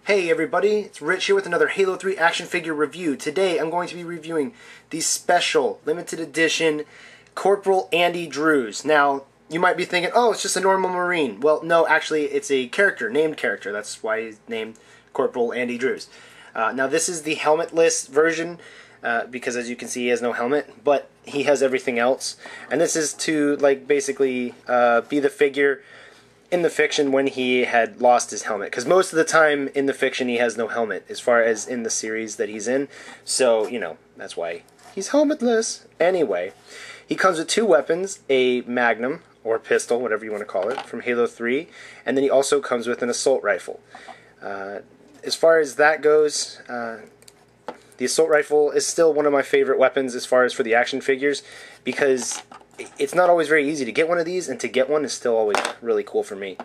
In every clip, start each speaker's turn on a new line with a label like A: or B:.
A: Hey everybody, it's Rich here with another Halo 3 action figure review. Today I'm going to be reviewing the special limited edition Corporal Andy Drews. Now, you might be thinking, oh, it's just a normal Marine. Well, no, actually it's a character, named character. That's why he's named Corporal Andy Drews. Now this is the helmetless version, because as you can see he has no helmet, but he has everything else. And this is to basically be the figure in the fiction when he had lost his helmet, because most of the time in the fiction he has no helmet as far as in the series that he's in, so that's why he's helmetless. Anyway, he comes with two weapons, a magnum or pistol, whatever you want to call it, from Halo 3, and then he also comes with an assault rifle. As far as that goes, the assault rifle is still one of my favorite weapons as far as for the action figures, because it's not always very easy to get one of these, and to get one is still always really cool for me.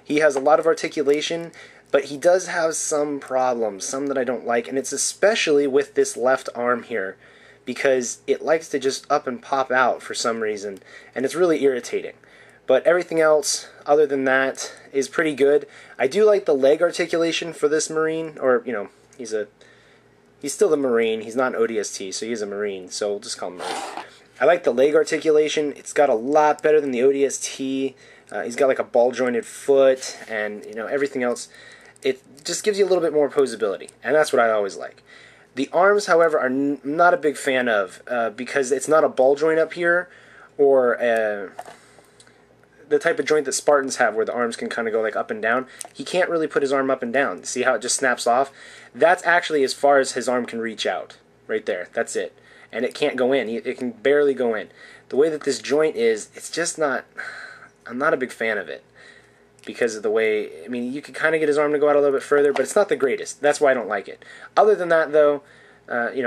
A: He has a lot of articulation, but he does have some problems, some that I don't like, and it's especially with this left arm here, because it likes to just up and pop out for some reason, and it's really irritating. But everything else, other than that, is pretty good. I do like the leg articulation for this Marine, or, he's still the Marine, he's not an ODST, so he's a Marine, so we'll just call him Marine. I like the leg articulation. It's got a lot better than the ODST. He's got like a ball jointed foot, and everything else. It just gives you a little bit more posability, and that's what I always like. The arms, however, are not a big fan of, because it's not a ball joint up here, or the type of joint that Spartans have where the arms can kind of go like up and down. He can't really put his arm up and down. See how it just snaps off? That's actually as far as his arm can reach out. Right there. That's it. And it can't go in. It can barely go in. The way that this joint is, it's just not... I'm not a big fan of it. Because of the way... you could kind of get his arm to go out a little bit further, but it's not the greatest. That's why I don't like it. Other than that, though,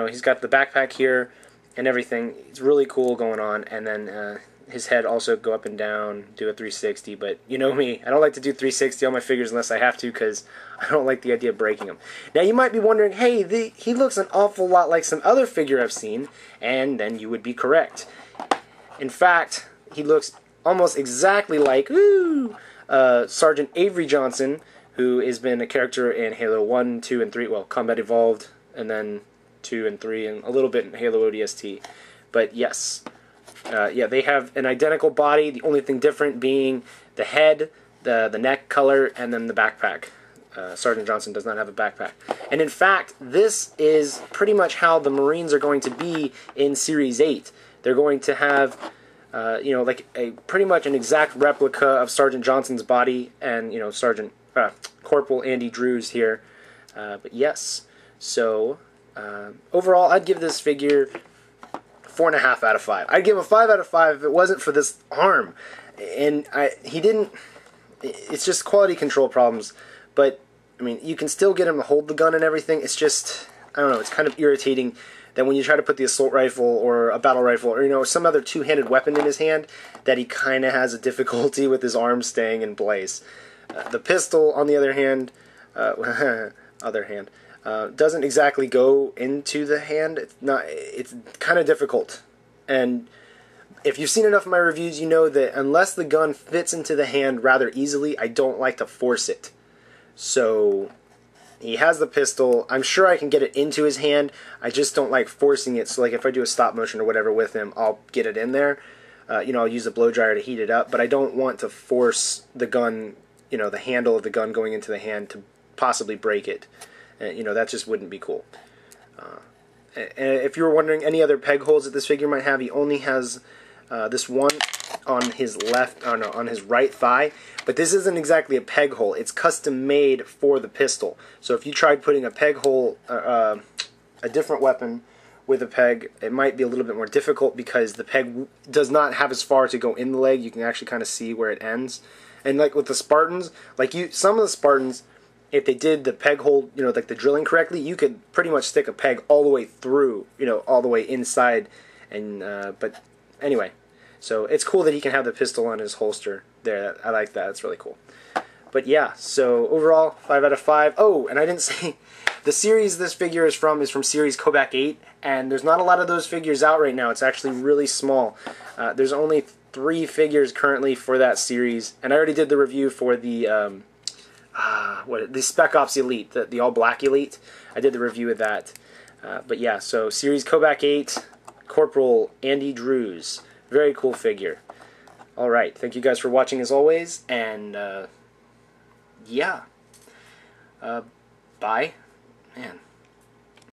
A: he's got the backpack here and everything. It's really cool going on. And then his head also go up and down, do a 360. But you know me, I don't like to do 360 on my figures unless I have to, because I don't like the idea of breaking them. Now you might be wondering, hey, he looks an awful lot like some other figure I've seen, and then you would be correct. In fact, he looks almost exactly like Sergeant Avery Johnson, who has been a character in Halo 1, 2, and 3, well, Combat Evolved, and then 2 and 3, and a little bit in Halo ODST. But yes, yeah, they have an identical body, the only thing different being the head, the neck color, and then the backpack. Sergeant Johnson does not have a backpack. And in fact, this is pretty much how the Marines are going to be in Series 8. They're going to have, like pretty much an exact replica of Sergeant Johnson's body, and, Corporal Andy Drews here. But yes, so overall, I'd give this figure 4.5 out of 5. I'd give him a 5 out of 5 if it wasn't for this arm. And it's just quality control problems. But, you can still get him to hold the gun and everything. It's just, I don't know, it's kind of irritating that when you try to put the assault rifle or a battle rifle or, some other two-handed weapon in his hand, that he kind of has a difficulty with his arm staying in place. The pistol, on the other hand, doesn't exactly go into the hand. It's kind of difficult. And if you've seen enough of my reviews, you know that unless the gun fits into the hand rather easily, I don't like to force it. So he has the pistol. I'm sure I can get it into his hand. I just don't like forcing it. So if I do a stop motion or whatever with him, I'll get it in there. I'll use a blow dryer to heat it up, but I don't want to force the gun, the handle of the gun going into the hand to possibly break it. That just wouldn't be cool. And if you were wondering any other peg holes that this figure might have, he only has this one on his on his right thigh. But this isn't exactly a peg hole. It's custom made for the pistol. So if you tried putting a peg hole, a different weapon with a peg, it might be a little bit more difficult because the peg does not have as far to go in the leg. You can actually kind of see where it ends. And like with the Spartans, some of the Spartans, if they did the peg hole, the drilling correctly, you could pretty much stick a peg all the way through, all the way inside. And but anyway, so it's cool that he can have the pistol on his holster there. I like that. It's really cool. But yeah, so overall, 5 out of 5. Oh, and I didn't say, the series this figure is from series KoBaCaaTT, and there's not a lot of those figures out right now. It's actually really small. There's only 3 figures currently for that series, and I already did the review for the the Spec Ops Elite, the all black Elite. I did the review of that. But yeah, so series KoBaC 8, Corporal Andy Drews. Very cool figure. Alright, thank you guys for watching as always, and yeah. Bye. Man.